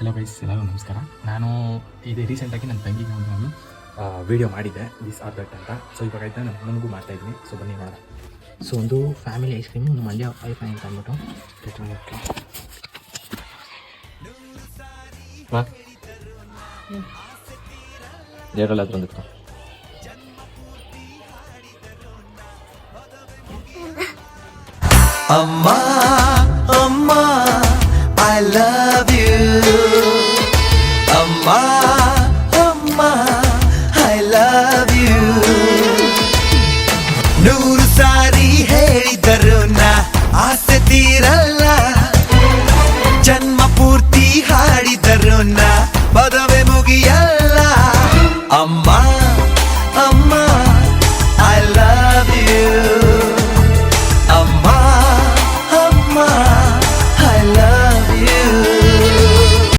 Hello guys, ಎಲ್ಲರಿಗೂ ನಮಸ್ಕಾರ. ನಾನು ಇದು ರೀಸೆಂಟಾಗಿ ನನ್ನ ತಂಗಿಗೆ ಒಂದು ನಾನು ವೀಡಿಯೋ ಮಾಡಿದ್ದೆ, ದಿಸ್ ಆರ್ ದಟ್ ಅಂತ. ಸೊ ಇವಾಗ ಆಯ್ತಾ ನಾನು ನನಗೂ ಮಾಡ್ತಾಯಿದ್ದೀನಿ. ಸೊ ಬನ್ನಿ ಮಾಡೋಣ. ಸೊ ಒಂದು ಫ್ಯಾಮಿಲಿ ಐಸ್ ಕ್ರೀಮ್, ಒಂದು ಮಂಡ್ಯ ಐಫೈ ಅಂತ ಅಂದ್ಬಿಟ್ಟು ದೇವರಲ್ಲಿ ಅದು ಬಂದಿತ್ತು. ಅಮ್ಮ ಅಮ್ಮ I love you ಅಮ್ಮ